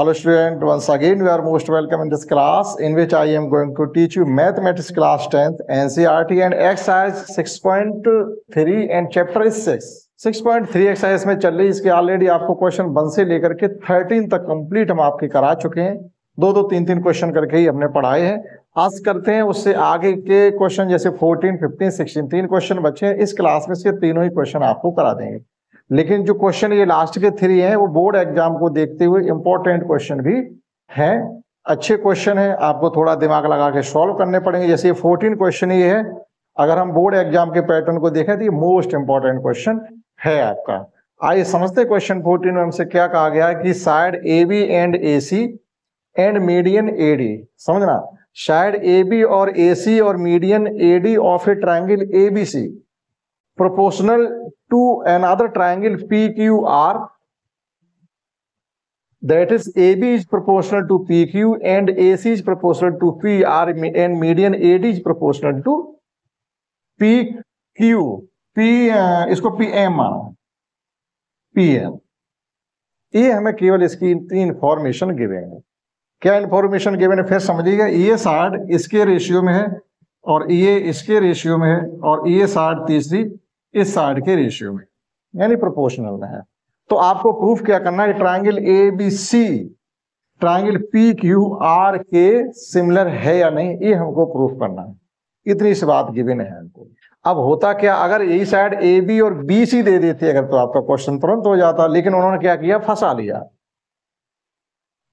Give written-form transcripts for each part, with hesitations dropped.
Hello student, once again we are most welcome in this class in which I am going to teach you mathematics class 10th NCERT and exercise 6.3 and chapter is 6. 6.3 exercise में चल रही, इसके already आपको question 1 से लेकर के 13 तक complete हम आपके करा चुके हैं। दो तीन क्वेश्चन करके ही हमने पढ़ाए हैं। आज करते हैं उससे आगे के क्वेश्चन, जैसे 14, 15, 16 3 क्वेश्चन बचे हैं। इस क्लास में से तीनों ही क्वेश्चन आपको करा देंगे, लेकिन जो क्वेश्चन ये लास्ट के 3 हैं वो बोर्ड एग्जाम को देखते हुए इंपॉर्टेंट क्वेश्चन भी हैं, अच्छे क्वेश्चन है, आपको थोड़ा दिमाग लगा के सॉल्व करने पड़ेंगे। जैसे ये 14 क्वेश्चन ये है, अगर हम बोर्ड एग्जाम के पैटर्न को देखें तो ये मोस्ट इंपॉर्टेंट क्वेश्चन है आपका। आइए समझते क्वेश्चन 14 में हमसे क्या कहा गया है कि side A B and A C and median A D, समझना, साइड ए बी और ए सी और median A D of a triangle A B C proportional to another triangle PQR, that is AB is proportional to PQ and AC is proportional to PR and median AD is proportional to PQ। इसको PM माना, PM। ये हमें केवल इसकी information given है। क्या information given है फिर समझिएगा। ये साइड इसके रेशियो में है और ये इसके रेशियो में है और ये साइड तीसरी इस साइड के रेशियो में, यानी प्रोपोर्शनल में है। तो आपको प्रूफ क्या करना है, triangle A B C triangle P Q R के सिमिलर है या नहीं, ये हमको प्रूफ करना है। इतनी सी बात गिवन है हमको। अब होता क्या, अगर यही साइड ए बी और बी सी दे देते अगर, तो आपका क्वेश्चन तुरंत हो जाता, लेकिन उन्होंने क्या किया, फंसा लिया।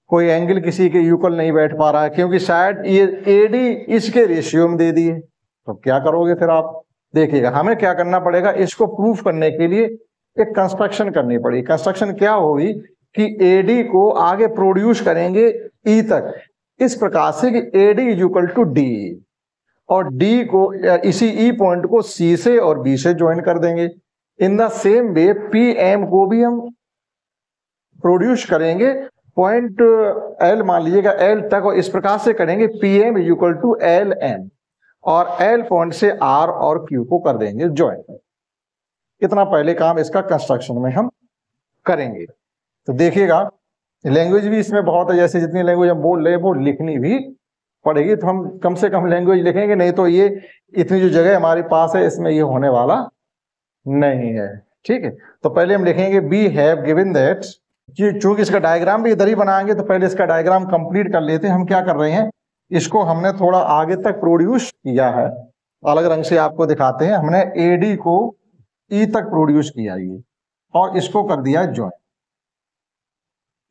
कोई एंगल किसी के इक्वल नहीं बैठ पा रहा है क्योंकि साइड ये ए डी इसके रेशियो में दे दिए। तो क्या करोगे फिर आप, देखिएगा हमें क्या करना पड़ेगा। इसको प्रूफ करने के लिए एक कंस्ट्रक्शन करनी पड़ेगी। कंस्ट्रक्शन क्या होगी कि एडी को आगे प्रोड्यूस करेंगे ई तक, इस प्रकार से कि AD is equal to D और डी को इसी ई पॉइंट को सी से और बी से ज्वाइन कर देंगे। In the same way P M को भी हम प्रोड्यूस करेंगे पॉइंट एल, मान लीजिएगा एल तक, और इस प्रकार से करेंगे P M is equal to L M और एल पॉइंट से आर और क्यू को कर देंगे ज्वाइन। इतना पहले काम इसका कंस्ट्रक्शन में हम करेंगे। तो देखिएगा लैंग्वेज भी इसमें बहुत है, जैसे जितनी लैंग्वेज हम बोल रहे हैं वो लिखनी भी पड़ेगी। तो हम कम से कम लैंग्वेज लिखेंगे, नहीं तो ये इतनी जो जगह हमारे पास है इसमें ये होने वाला नहीं है। ठीक है, तो पहले हम लिखेंगे बी हैव गिवन दैट, चूंकि इसका डायग्राम भी इधर ही बनाएंगे तो पहले इसका डायग्राम कंप्लीट कर लेते हैं। हम क्या कर रहे हैं, इसको हमने थोड़ा आगे तक प्रोड्यूस किया है, अलग रंग से आपको दिखाते हैं। हमने एडी को ई तक प्रोड्यूस किया ये, और इसको कर दिया ज्वाइन।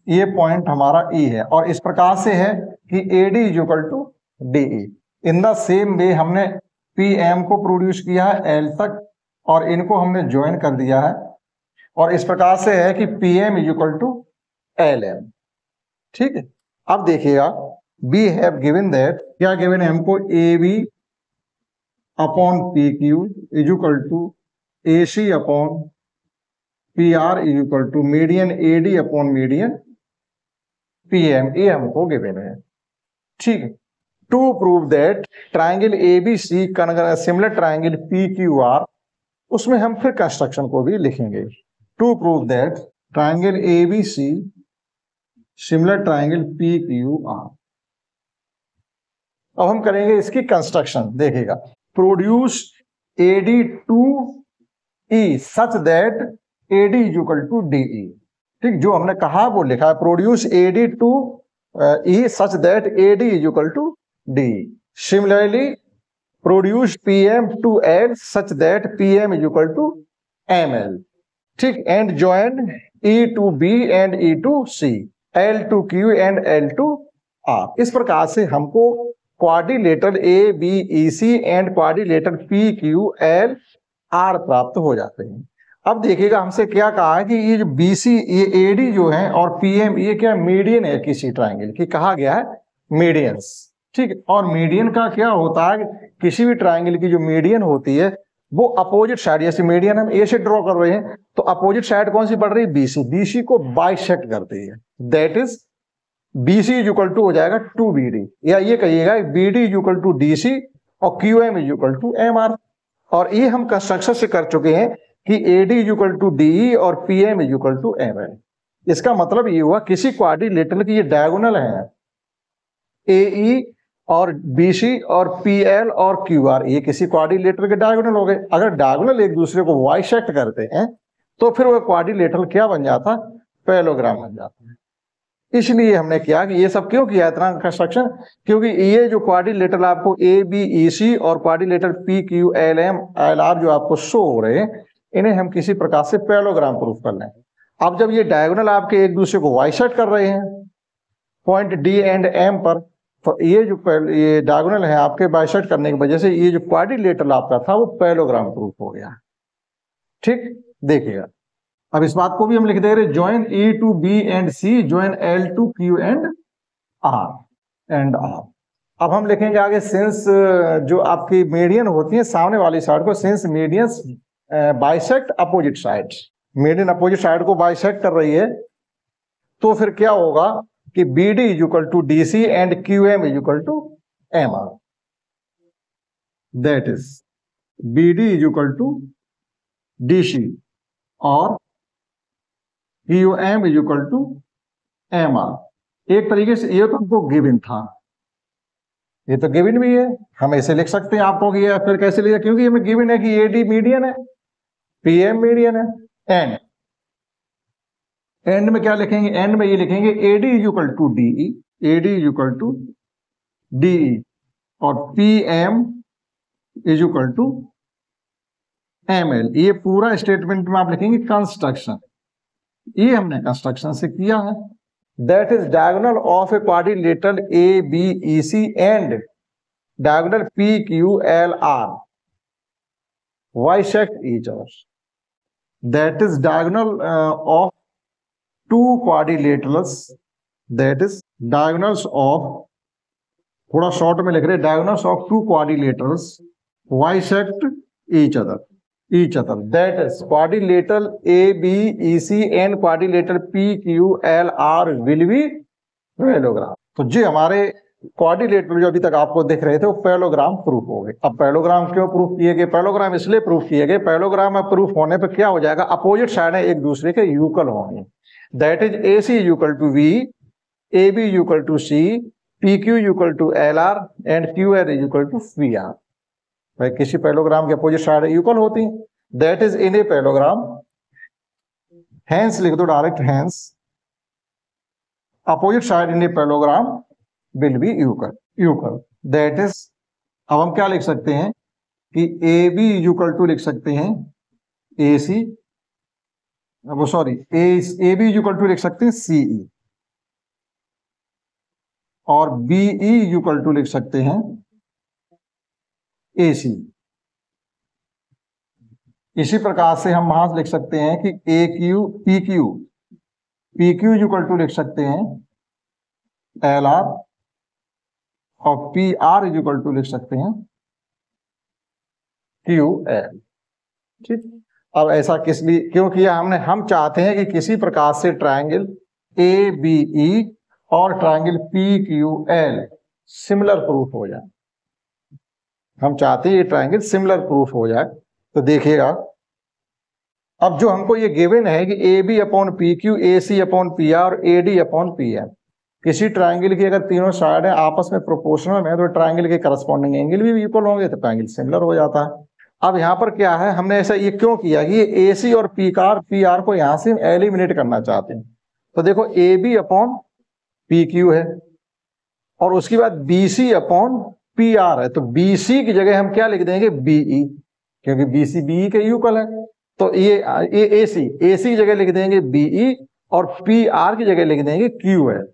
ये पॉइंट हमारा ई है और इस प्रकार से है कि AD is equal to DE. In the same way हमने पी एम को प्रोड्यूस किया है एल तक और इनको हमने ज्वाइन कर दिया है, और इस प्रकार से है कि P M is equal to L M. ठीक है, अब देखिएगा बी हैव गिवन दैट, क्या गिवन है हमको, A B upon P Q is equal to A C upon P R is equal to median A D upon median P M, ये हमको given है। ठीक है, to prove that triangle A B C similar triangle P Q R, उसमें हम फिर construction को भी लिखेंगे। To prove that triangle A B C similar triangle P Q R. अब हम करेंगे इसकी कंस्ट्रक्शन। देखिएगा, produce A D to E such that A D is equal to D E. ठीक, जो हमने कहा वो लिखा है, produce A D to E such that A D is equal to D. Similarly produce P M to L such that P M is equal to M L. ठीक, and join E to B and E to C, L to Q and L to R. इस प्रकार से हमको quadrilateral A B E C and quadrilateral P Q L R प्राप्त हो जाते हैं। अब देखिएगा हमसे क्या कहा है कि ये जो बी सी, ये ए डी जो है और पी एम, ये क्या मीडियन है किसी ट्राइंगल की, कहा गया है मीडियंस। ठीक, और मीडियन का क्या होता है, किसी भी ट्राइंगल की जो मीडियन होती है वो अपोजिट साइड, जैसे मीडियन हम ए से ड्रॉ कर रहे हैं तो अपोजिट साइड कौन सी पड़ रही है, बी सी, बी सी को बाइसेक्ट करती है। That is B C is equal to हो जाएगा टू बी डी, या ये कहिएगा B D is equal to D C और Q M is equal to M R. और ये हम कंस्ट्रक्शन से कर चुके हैं कि A D is equal to D और P M is equal to M L. इसका मतलब ये हुआ किसी क्वाड्रिलेटरल की ये डायगोनल है, AE और BC और PL और QR, ये किसी क्वाड्रिलेटरल के डायगोनल हो गए। अगर डायगोनल एक दूसरे को बाइसेक्ट करते हैं तो फिर वो क्वाड्रिलेटरल क्या बन जाता, पैरेललोग्राम बन जाता है। इसलिए हमने किया कि ये सब क्यों किया इतना कंस्ट्रक्शन, क्योंकि ये जो क्वाड्रिलेटरल आपको ABEC और क्वाड्रिलेटरल PQLMLR जो आपको शो हो रहे हैं, इन्हें हम किसी प्रकार से पैरेललोग्राम प्रूफ कर लें। अब जब ये डायगोनल आपके एक दूसरे को बाइसेक्ट कर रहे हैं पॉइंट D एंड M पर, तो ये जो ये डायगोनल है आपके बाइसेक्ट करने की वजह से ये जो क्वाड्रिलेटरल आपका था वो पैरेललोग्राम प्रूफ हो गया। ठीक, देखिएगा अब इस बात को भी हम लिख दे रहे, join E to B and C, join L to Q and R। अब हम लिखेंगे आगे, सिंस जो आपकी मीडियन होती है सामने वाली साइड को, since medians bisect opposite sides, median opposite side को बाइसेक्ट कर रही है, तो फिर क्या होगा कि BD is equal to DC and QM is equal to MR। That is BD is equal to DC और QM is equal to MR। एक तरीके से ये तो हमको गिवन था, ये तो गिवन भी है, हम ऐसे लिख सकते हैं आपको कि ये फिर कैसे लिखा, क्योंकि हमें गिवन है कि AD मीडियन है, PM मीडियन है, एंड में क्या लिखेंगे, एंड में ये लिखेंगे AD is equal to DE, AD is equal to DE और PM is equal to ML। ये पूरा स्टेटमेंट में आप लिखेंगे कंस्ट्रक्शन, ये हमने कंस्ट्रक्शन से किया है। That is diagonal of a quadrilateral ABEC and diagonal PQLR bisect each other. That is diagonal of two quadrilaterals, that is diagonals of, थोड़ा शॉर्ट में लिख रहे, diagonals of two quadrilaterals bisect each other, that is quadrilateral ABEC and quadrilateral PQLR will be parallelogram. तो जी हमारे quadrilateral जो अभी तक आपको दिख रहे थे वो पैरेललोग्राम प्रूफ हो गए। अब पैरेललोग्राम क्यों प्रूफ किए गए, पैरेललोग्राम इसलिए प्रूफ किए गए, पैरेललोग्राम में प्रूफ होने पर क्या हो जाएगा, अपोजिट साइड एक दूसरे के यूकल होंगे। That is AC is equal to V, AB is equal to C, PQ is equal to LR and QR is equal to VR। भाई किसी पैरेललोग्राम के अपोजिट साइड इक्वल होती है, that is in a parallelogram, hence लिख दो direct, hence opposite side in a parallelogram will be equal. That is, अब हम क्या लिख सकते हैं कि AB इज इक्वल टू लिख सकते हैं AC, वो sorry AB is equal to लिख सकते हैं CE और BE इज इक्वल टू लिख सकते हैं AC। इसी प्रकार से हम वहां से लिख सकते हैं कि PQ इज इक्वल टू लिख सकते हैं LR और PR इज इक्वल टू लिख सकते हैं QL। ठीक, अब ऐसा किस लिए क्यों किया हमने, हम चाहते हैं कि किसी प्रकार से ट्रायंगल ABE और ट्रायंगल PQL सिमिलर प्रूफ हो जाए, हम चाहते हैं ये ट्रायंगल सिमिलर प्रूफ हो जाए। तो देखिएगा अब जो हमको ये गिवन है कि AB upon PQ, AC upon PR और AD अपॉन PM, किसी ट्रायंगल की अगर तीनों साइड है आपस में प्रोपोर्शनल है तो ट्रायंगल के करस्पॉन्डिंग एंगल भी इक्वल होंगे तो ट्रायंगल सिमिलर हो जाता है। अब यहाँ पर क्या है, हमने ऐसा ये क्यों किया कि ये AC और PR को यहाँ से एलिमिनेट करना चाहते हैं। तो देखो AB अपॉन PQ है और उसके बाद BC अपॉन PR है, तो BC की जगह हम क्या लिख देंगे BE, क्योंकि BC BE के इक्वल है। तो ये AC की जगह लिख देंगे BE और PR की जगह लिख देंगे QL।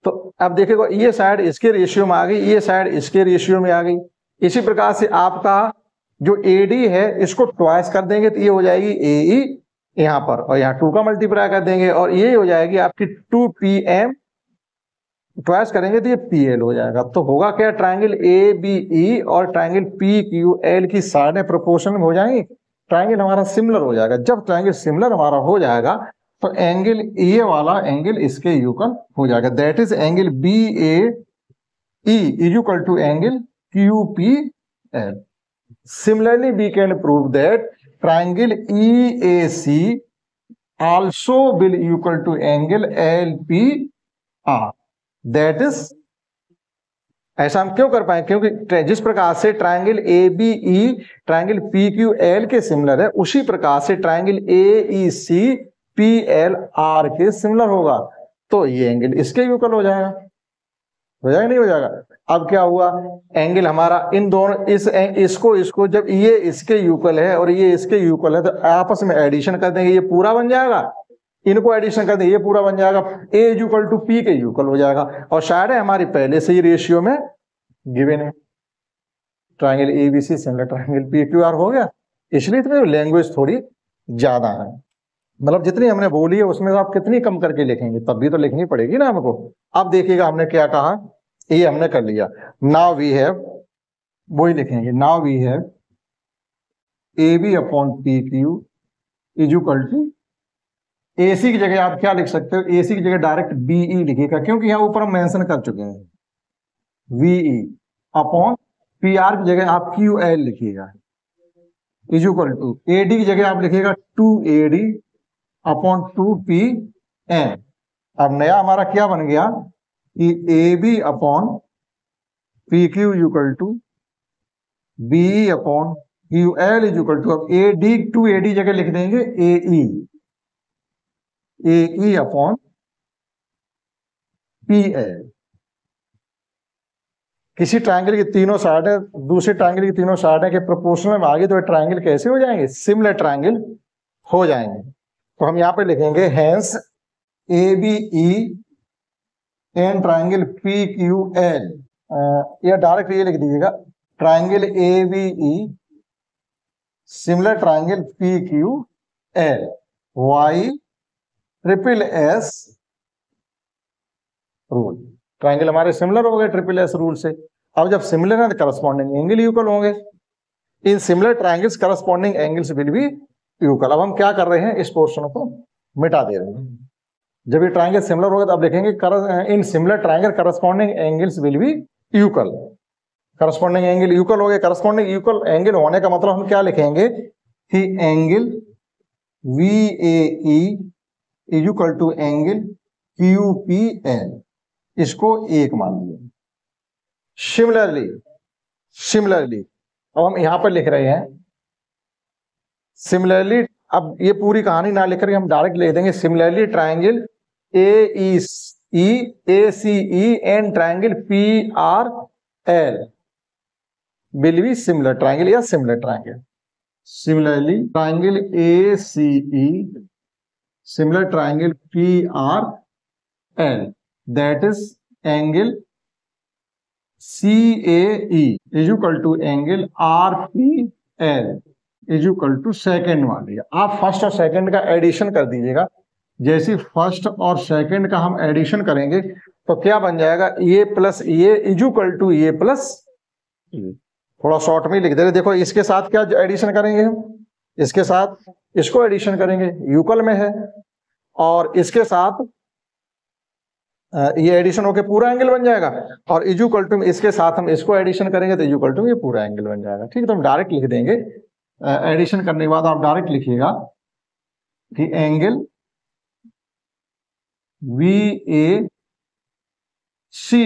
तो अब देखिएगा ये साइड इसके रेशियो में आ गई, ये साइड इसके रेशियो में आ गई। इसी प्रकार से आपका जो AD है इसको ट्वाइस कर देंगे तो ये हो जाएगी AE यहाँ पर, और यहाँ 2 का मल्टीप्लाई कर देंगे और ये हो जाएगी आपकी 2PM, ट्वाइस करेंगे तो ये PL हो जाएगा। तो होगा क्या, ट्रायंगल ABE और ट्रायंगल PQL की साइडें प्रोपोर्शनल हो जाएंगी, ट्रायंगल हमारा सिमिलर हो जाएगा। जब ट्रायंगल सिमिलर हमारा हो जाएगा तो एंगल ये वाला एंगल इसके इक्वल हो जाएगा। That is angle BAE is equal to angle QPL। Similarly we can prove that triangle EAC also will equal to angle LPR. That is, ऐसा हम क्यों कर पाए? क्योंकि जिस प्रकार से ट्रायंगल ABE ट्रायंगल PQL के सिमिलर है, उसी प्रकार से ट्रायंगल AEC PLR के सिमिलर होगा। तो ये एंगल इसके इक्वल हो जाएगा, हो जाएगा नहीं हो जाएगा? अब क्या हुआ, एंगल हमारा इन दोनों इसको जब ये इसके इक्वल है और ये इसके इक्वल है, तो आपस में एडिशन कर देंगे, ये पूरा बन जाएगा, इनको एडिशन कर देंगे, ये पूरा बन जाएगा, A इक्वल टू P के इक्वल हो जाएगा। और शायद है हमारी पहले से ही रेशियो में गिवन है, triangle ABC similar triangle PQR हो गया। इसलिए तो लैंग्वेज थोड़ी ज्यादा है, मतलब जितनी हमने बोली है उसमें से आप कितनी कम करके लिखेंगे, तब भी तो लिखनी पड़ेगी ना हमको। अब देखिएगा हमने क्या कहा, ये हमने कर लिया। नाउ वी हैव, वही लिखेंगे, now we have AB upon PQ is equal to, AC की जगह आप क्या लिख सकते हो, AC की जगह डायरेक्ट BE लिखिएगा, क्योंकि यहाँ ऊपर हम मेंशन कर चुके हैं, VE अपॉन PR की जगह आप QL लिखिएगा इज इक्वल टू, AD की जगह आप लिखिएगा 2AD अपॉन 2PN। अब नया हमारा क्या बन गया कि AB upon PQ equal to BE upon QL is equal to, अब AD 2AD जगह लिख देंगे AE अपॉन PL। किसी ट्रायंगल की तीनों साइड है, दूसरे ट्रायंगल की तीनों साइड है के प्रोपोर्शनल में आगे, तो ट्रायंगल कैसे हो जाएंगे, सिमिलर ट्रायंगल हो जाएंगे। तो हम यहाँ पे लिखेंगे hence ABE and triangle PQL, या डायरेक्ट ये लिख दीजिएगा, triangle ABE similar triangle PQL, Y triple S rule. Triangle हमारे सिमिलर हो गए ट्रिपल S रूल से। अब जब सिमिलर है तो करस्पॉन्डिंग एंगल इक्वल होंगे, in similar triangles corresponding angles will be equal. अब हम क्या कर रहे हैं, इस पोर्शन को मिटा दे रहे हैं। जब ये ट्रायंगल सिमिलर होगा तो आप लिखेंगे in similar triangle corresponding angles will be equal. Corresponding angle equal हो गए, करस्पॉन्डिंग इक्वल एंगल होने का मतलब हम क्या लिखेंगे कि angle VAE is equal to angle QPL, इसको एक मान लिया। सिमिलरली अब हम यहां पर लिख रहे हैं सिमिलरली, अब ये पूरी कहानी ना लिख करके हम डायरेक्ट लिख देंगे similarly triangle ACE and triangle PRL will be similar triangle या similar triangle. Similarly triangle ACE similar triangle PRL, that is angle CAE is equal to angle RPL is equal to second मान लिया। आप first और second का addition कर दीजिएगा। जैसे first और सेकंड का हम एडिशन करेंगे तो क्या बन जाएगा, ये प्लस ये इज इक्वल टू ये प्लस, थोड़ा शॉर्ट में लिख दे रहे। देखो इसके साथ क्या एडिशन करेंगे हम, इसके साथ इसको एडिशन करेंगे, यूकल में है, और इसके साथ ये एडिशन होके पूरा एंगल बन जाएगा, और इक्वल टू इसके साथ हम इसको एडिशन करेंगे तो इक्वल टू ये पूरा एंगल बन जाएगा। ठीक है, तो हम डायरेक्ट लिख देंगे, एडिशन करने के बाद आप डायरेक्ट लिखिएगा कि एंगल VAC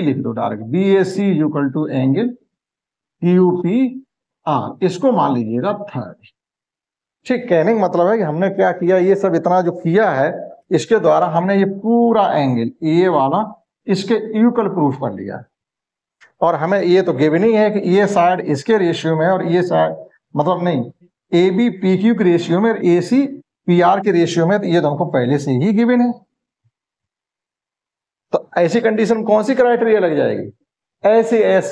लिख दो direct, BAC equal to angle QPR, इसको मान लीजिएगा थर्ड। ठीक, कहने का मतलब है कि हमने क्या किया, ये सब इतना जो किया है इसके द्वारा हमने ये पूरा एंगल ये वाला इसके इक्वल प्रूफ कर लिया। और हमें ये तो गिवन ही है कि ये साइड इसके रेशियो में और ये साइड मतलब नहीं, AB PQ के रेशियो में और AC PR के रेशियो में, तो ये तो हमको पहले से ही गिवन है। तो ऐसी कंडीशन कौन सी क्राइटेरिया लग जाएगी, SAS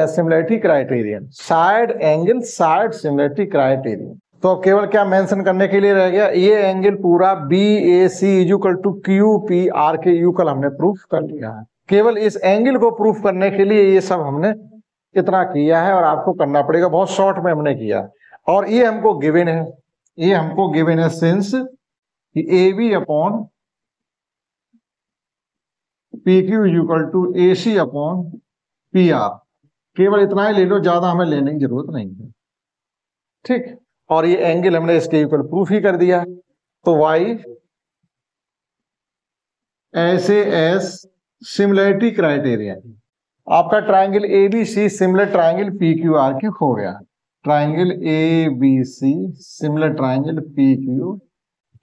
similarity criterion, side angle side similarity criterion. तो केवल क्या मेंशन करने के लिए रह गया, ये एंगल पूरा BAC इक्वल टू QPR के इक्वल हमने प्रूफ कर लिया है। केवल इस एंगल को प्रूफ करने के लिए ये सब हमने इतना किया है, और आपको करना पड़ेगा, बहुत शॉर्ट में हमने किया। और ये हमको गिवन है, ये हमको गिवन है सिंस कि AB upon PQ equal to AC upon PR, केवल इतना ही ले लो, ज्यादा हमें लेने की जरूरत नहीं है। ठीक, और ये एंगल हमने इसके इक्वल प्रूफ ही कर दिया। तो Y ऐसे एस सिमिलरिटी क्राइटेरिया, आपका triangle ABC similar triangle PQR के हो गया, triangle ABC similar triangle PQ।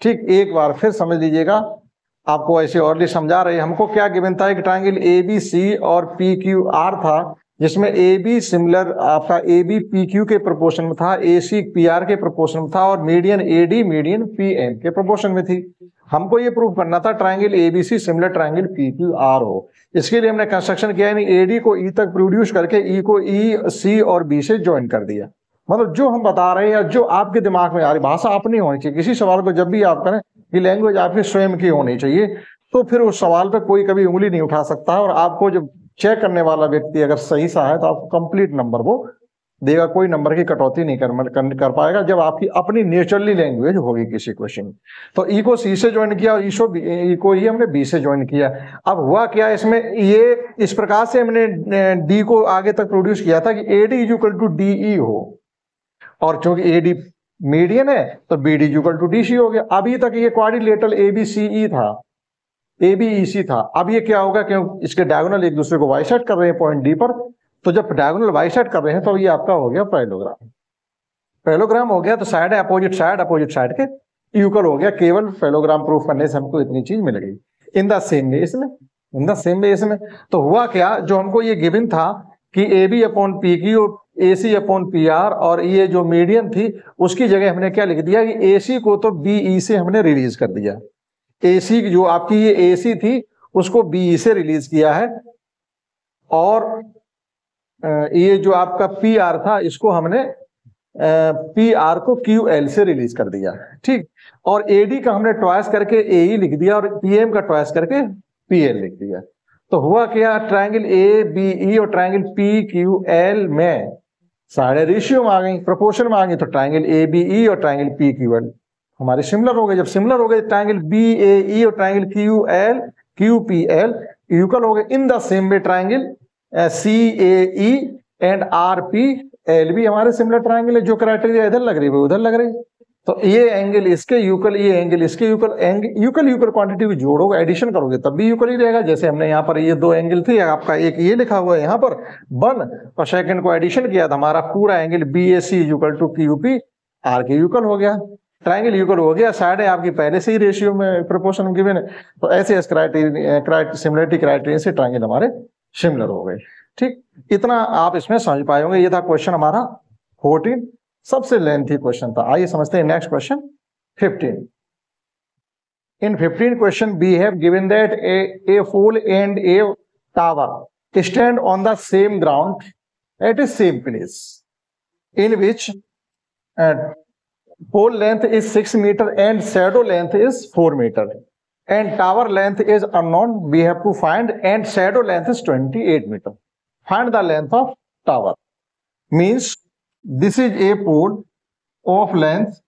ठीक, एक बार फिर समझ लीजिएगा, आपको ऐसे और समझा रहे हैं। हमको क्या गिवन था, एक ट्राइंगल ABC और PQR था, जिसमें AB सिमिलर आपका AB PQ के प्रोपोर्शन में था, AC PR के प्रोपोर्शन में था, और मीडियन AD मीडियन PM के प्रोपोर्शन में थी। हमको ये प्रूव करना था triangle ABC similar triangle PQR हो। इसके लिए हमने कंस्ट्रक्शन किया, यानी AD को E तक प्रोड्यूस करके E को E, C और B से ज्वाइन कर दिया। मतलब जो हम बता रहे हैं, जो आपके दिमाग में आ रही भाषा अपनी होनी चाहिए। किसी सवाल को जब भी आप करें, ये लैंग्वेज आपकी स्वयं की होनी चाहिए, तो फिर उस सवाल पे कोई कभी उंगली नहीं उठा सकता। और आपको जब चेक करने वाला व्यक्ति अगर सही सा है तो आपको कंप्लीट नंबर वो देगा, कोई नंबर की कटौती नहीं कर पाएगा, जब आपकी अपनी नेचुरली लैंग्वेज होगी किसी क्वेश्चन। तो ई को सी से ज्वाइन किया और ई को ही हमने बी से ज्वाइन किया। अब हुआ क्या इसमें, ये इस प्रकार से हमने डी को आगे तक प्रोड्यूस किया था कि AD is equal to DE हो, और चूंकि AD मीडियन है तो BD is equal to DC हो गया। अभी तक ये क्वाड्रिलेटरल ABCE था, ABEC था। अब ये क्या होगा, क्योंकि इसके डायगोनल एक दूसरे को बाइसेक्ट कर रहे हैं पॉइंट डी पर, तो जब डायगोनल बाइसेक्ट कर रहे हैं तो ये आपका हो गया पैरेललोग्राम। पैरेललोग्राम हो गया तो साइड अपोजिट साइड के इक्वल हो गया। केवल पैरेललोग्राम प्रूफ करने से हमको इतनी चीज मिल गई। इन द सेम वे इसमें तो हुआ क्या, जो हमको ये गिवन था कि AB upon PQ AC upon PR, और ये जो मीडियन थी उसकी जगह हमने क्या लिख दिया कि AC को तो BE से हमने रिलीज कर दिया। AC जो आपकी ये AC थी उसको BE से रिलीज किया है, और ये जो आपका PR था इसको हमने PR को QL से रिलीज कर दिया। ठीक, और AD का हमने ट्वाइस करके AE लिख दिया और PM का ट्वाइस करके PL लिख दिया। तो हुआ क्या, ट्रायंगल ABE और ट्रायंगल PQL में सारे रेशियो में आ गई, प्रोपोर्शन में आ गई, तो ट्रायंगल ABE और ट्रायंगल PQL हमारे सिमिलर हो गए। जब सिमिलर हो गए, ट्रायंगल BAE और ट्रायंगल QPL इक्वल हो गए। इन the same way triangle CAE and RPL भी हमारे सिमिलर ट्रायंगल है। जो क्राइटेरिया इधर लग रही है वो उधर लग रही है। तो ये एंगल इसके यूकल, ये एंगल इसके यूकल, यूकल क्वांटिटी को जोड़ोगे, एडिशन करोगे तब भी यूकल ही रहेगा। जैसे हमने यहाँ पर ये दो एंगल थे, आपका एक ये लिखा हुआ है यहाँ पर 1 और सेकंड को एडिशन किया था, हमारा पूरा angle BAC equal to QP R के यूकल हो गया। ट्राइंगल यूकल हो गया, साइड है आपकी पहले से ही रेशियो में प्रोपोर्शन गिवन है, तो ऐसे सिमिलरिटी क्राइटेरिया से ट्राइंगल हमारे सिमिलर हो गए। ठीक, इतना आप इसमें समझ पाए होंगे। ये था क्वेश्चन हमारा 14, सबसे लेंथी क्वेश्चन था। आइए समझते हैं next question 15। In 15 question we have given that a pole and a tower stand on the same ground at a same place in which pole length is 6 meter and shadow length is 4 meter and tower length is unknown, we have to find, and shadow length is 28 meter. Find the length of tower. Means this is a pole of length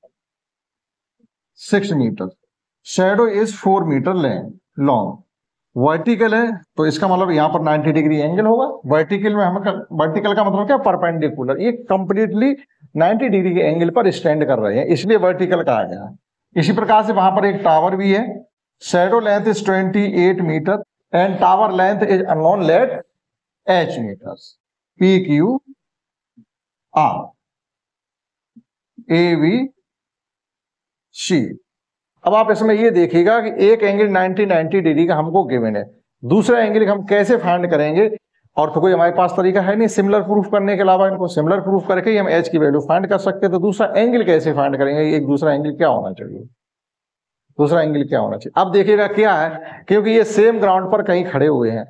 6 meter, shadow is 4 meter long. Vertical है तो इसका मतलब यहाँ पर 90 degree angle होगा। Vertical में हम vertical का मतलब क्या, परपेंडिकुलर, ये कंप्लीटली 90 डिग्री के एंगल पर स्टैंड कर रहे हैं, इसलिए वर्टिकल कहा गया। इसी प्रकार से वहां पर एक टावर भी है, shadow length is 28 metre and tower length is unknown, let H metres, PQ R ABC। अब आप इसमें ये देखिएगा कि एक एंगल 90 डिग्री का हमको गिवन है, दूसरा एंगल हम कैसे फाइंड करेंगे, और तो कोई हमारे पास तरीका है नहीं सिमिलर प्रूफ करने के अलावा। इनको सिमिलर प्रूफ करके ही हम H की वैल्यू फाइंड कर सकते हैं। तो दूसरा एंगल कैसे फाइंड करेंगे, एक दूसरा एंगल क्या होना चाहिए, दूसरा एंगल क्या होना चाहिए। अब देखिएगा क्या है, क्योंकि ये सेम ग्राउंड पर कहीं खड़े हुए हैं,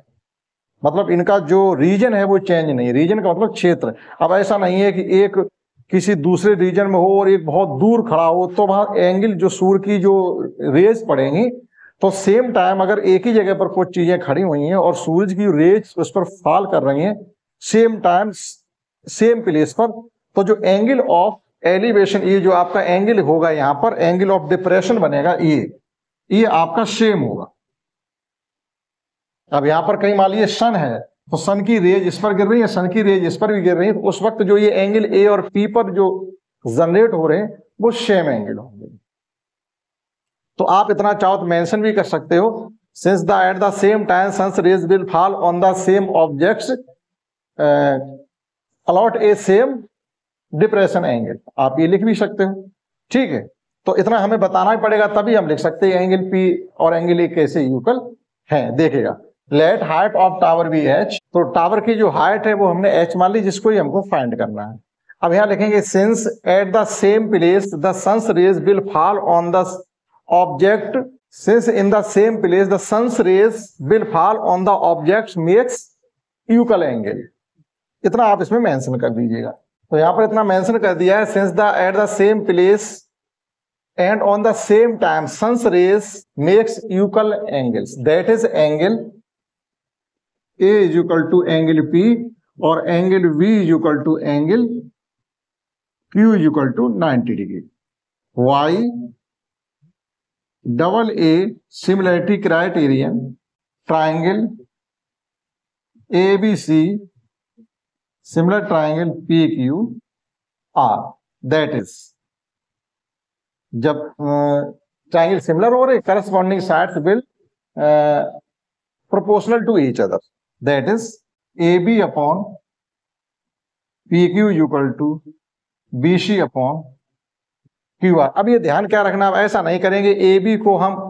मतलब इनका जो रीजन है वो चेंज नहीं है। रीजन का मतलब क्षेत्र। अब ऐसा नहीं है कि एक किसी दूसरे रीजन में हो और एक बहुत दूर खड़ा हो, तो वहां एंगल जो सूर्य की जो रेज पड़ेंगी, तो सेम टाइम अगर एक ही जगह पर कुछ चीजें खड़ी हुई हैं और सूरज की रेज उस पर फॉल कर रही हैं सेम टाइम सेम प्लेस पर, तो जो एंगल ऑफ एलिवेशन, ये जो आपका एंगल होगा यहाँ पर, एंगल ऑफ डिप्रेशन बनेगा, ये आपका सेम होगा। अब यहाँ पर कहीं मान लीजिए सन है, तो सन की रेज इस पर गिर रही है, सन की रेज इस पर भी गिर रही है, तो उस वक्त जो ये एंगल A और P पर जो जनरेट हो रहे हैं वो सेम एंगल होंगे। तो आप इतना चाहो तो मेंशन भी कर सकते हो, since the at the same time sun's rays will fall on the same objects allot a same depression angle, आप ये लिख भी सकते हो, ठीक है। तो इतना हमें बताना ही पड़ेगा, तभी हम लिख सकते हैं एंगल पी और एंगल ए कैसे इक्वल है। देखिएगा, let height of tower be H, तो टावर की जो हाइट है वो हमने एच मान ली, जिसको ही हमको फाइंड करना है। अब यहां लिखेंगे since at the same place the sun's rays will fall on the object, since in the same place the sun's rays will fall on the object makes equal angle, इतना आप इसमें मेंशन कर दीजिएगा। तो यहां पर इतना मेंशन कर दिया है, since the at the same place and on the same time suns rays makes equal angles, that is angle A is equal to angle P और angle we is equal to angle Q is equal to 90 degree. By double A similarity criterion triangle A B C similar triangle PQR, that is, जब triangle similar हो रहे corresponding sides will proportional to each other, that is AB upon PQ equal to BC upon QR। अब ये ध्यान क्या रखना, अब ऐसा नहीं करेंगे AB को हम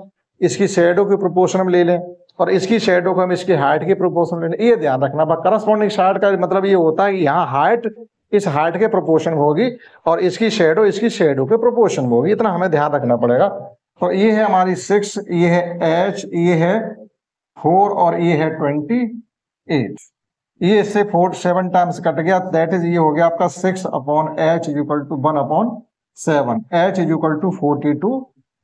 इसकी शैडो के प्रोपोर्शन में ले लें और इसकी शैडो को हम इसकी हाइट के प्रोपोर्शन में, ये ध्यान रखना। करस्पॉन्डिंग साइड का मतलब ये होता है कि यहाँ हाइट इस हाइट के प्रोपोर्शन में होगी और इसकी शैडो के प्रोपोर्शन में होगी, इतना हमें ध्यान रखना पड़ेगा। तो ये है हमारी 6, ये है H, ये है 4 और ये है 28, ये इससे 7 टाइम्स कट गया, दैट इज ये हो गया आपका 6 upon H equal to 1 upon 7, H is equal to 42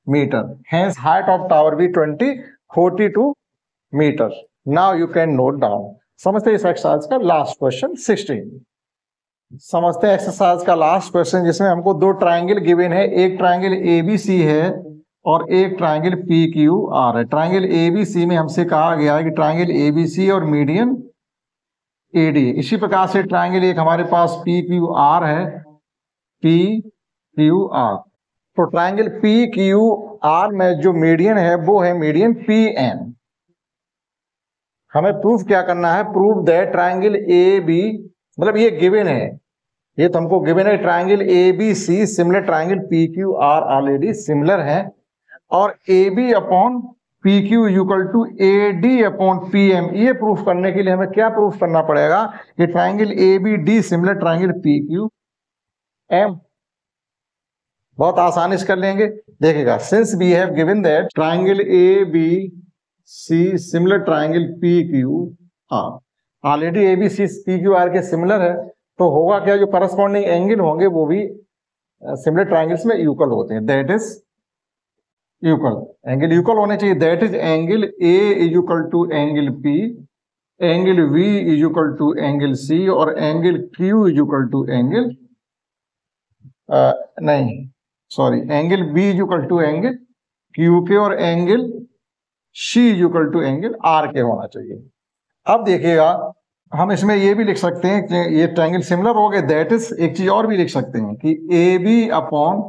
metre, hence height of tower भी 42 metre. Now you can note down. समझते हैं इस एक्सरसाइज का लास्ट क्वेश्चन 16। समझते हैं एक्सरसाइज का लास्ट क्वेश्चन, जिसमें हमको दो ट्राइंगल गिवन है, एक ट्राइंगल एबीसी है और एक ट्राइंगल पीक्यूआर है। ट्राइंगल एबीसी में हमसे कहा गया है कि ट्राइंगल एबीसी और मीडियन एडी, इसी प्रकार से ट्राइंगल एक हमारे पास पीक्यूआर है, पीक्यूआर। तो ट्राइंगल पीक्यूआर में जो मीडियन है वो है मीडियन पीएम। हमें प्रूफ क्या करना है, proof that triangle A B, मतलब ये गिवन है, ये तो हमको गिवन है, triangle A B C similar triangle P Q R already similar है, और A B upon P Q equal to A D upon P M. ये प्रूफ करने के लिए हमें क्या प्रूफ करना पड़ेगा कि triangle A B D similar triangle P Q M. बहुत आसानी से कर लेंगे, देखिएगा, since we have given that triangle A B C similar triangle P Q R, already A B C P Q R के सिमिलर है, तो होगा क्या, जो करस्पॉन्डिंग एंगल होंगे वो भी सिमिलर ट्राइंगल्स में इक्वल होते हैं, that is equal, angle equal होने चाहिए, that is angle A is equal to angle P, angle we is equal to angle C और angle Q is equal to angle angle B is equal to angle Q के और angle C is equal to angle R के होना चाहिए। अब देखिएगा, हम इसमें ये भी लिख सकते हैं कि ये ट्रायंगल सिमिलर हो गए, दैट इज एक चीज और भी लिख सकते हैं कि A B upon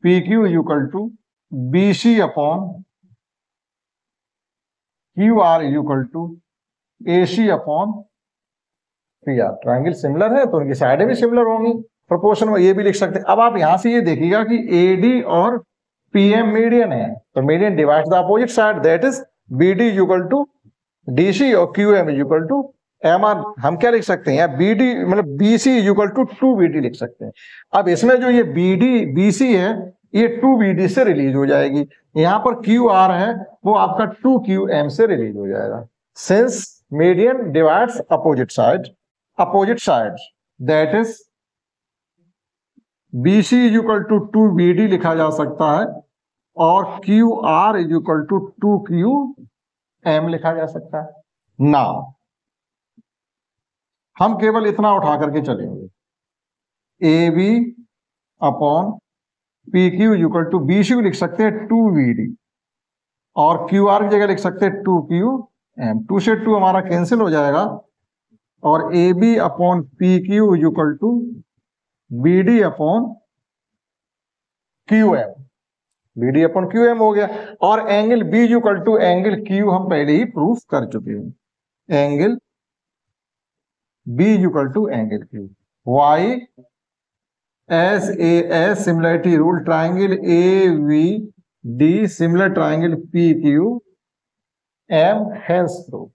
P Q is equal to B C upon Q R is equal to A C upon P R. Triangle similar है तो उनकी साइडें भी सिमिलर होंगी प्रोपोर्शन में, ये भी लिख सकते हैं। अब आप यहां से ये देखिएगा कि ए डी और पीएम मीडियन है, तो median divides the opposite side, that is B D is equal to D C और Q M is equal to M R. हम क्या लिख सकते हैं, या बी डी मतलब B C is equal to 2 B D लिख सकते हैं। अब इसमें जो ये बी डी बी सी है ये 2 बी डी से रिलीज हो जाएगी, यहाँ पर क्यू आर है वो आपका 2 क्यू एम से रिलीज हो जाएगा। Since median divides opposite side that is B C is equal to 2 B D लिखा जा सकता है और Q R is equal to 2 Q M लिखा जा सकता है। ना हम केवल इतना उठा करके चलेंगे, A B upon P Q equal to B C लिख सकते हैं 2 बी डी और क्यू आर की जगह लिख सकते हैं 2 क्यू एम। 2 से 2 हमारा कैंसिल हो जाएगा और A B upon P Q equal to B D upon Q M. BD upon QM हो गया। और angle B equal to angle Q हम पहले ही प्रूफ कर चुके हैं। Angle B equal to angle Q। Y SAS similarity rule, triangle AVD similar triangle PQM hence proof.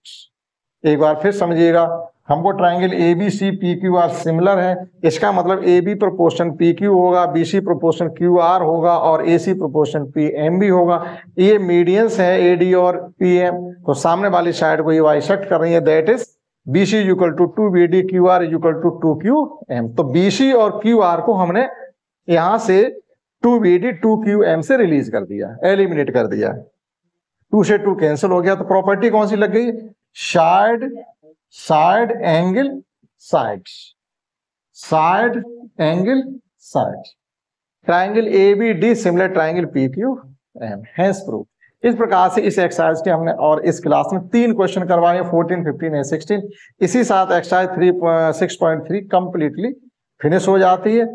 एक बार फिर समझिएगा, हमको ट्राइंगल ABC PQR सिमिलर है, इसका मतलब AB प्रोपोर्शन PQ होगा, BC प्रोपोर्शन QR होगा और AC प्रोपोर्शन PM भी होगा। ये मीडियंस है AD और PM, तो सामने वाली साइड को ये बाइसेक्ट कर रही है, that is BC equal to 2BD, QR equal to 2QM। तो BC और QR को हमने यहां से 2BD 2QM से रिलीज कर दिया, एलिमिनेट कर दिया, 2 से 2 कैंसिल हो गया। तो प्रॉपर्टी कौन सी लग गई? Side angle sides, side angle sides, triangle ABD similar triangle PQM hence proof. इस प्रकार से इस एक्सरसाइज के हमने और इस क्लास में 3 क्वेश्चन करवाए, 14, 15 और 16। इसी साथ एक्सरसाइज 6.3 कंप्लीटली फिनिश हो जाती है।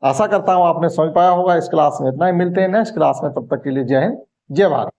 आशा करता हूं आपने समझ पाया होगा। इस क्लास में इतना ही, मिलते हैं नेक्स्ट क्लास में, तब तक के लिए जय हिंद, जय भारत।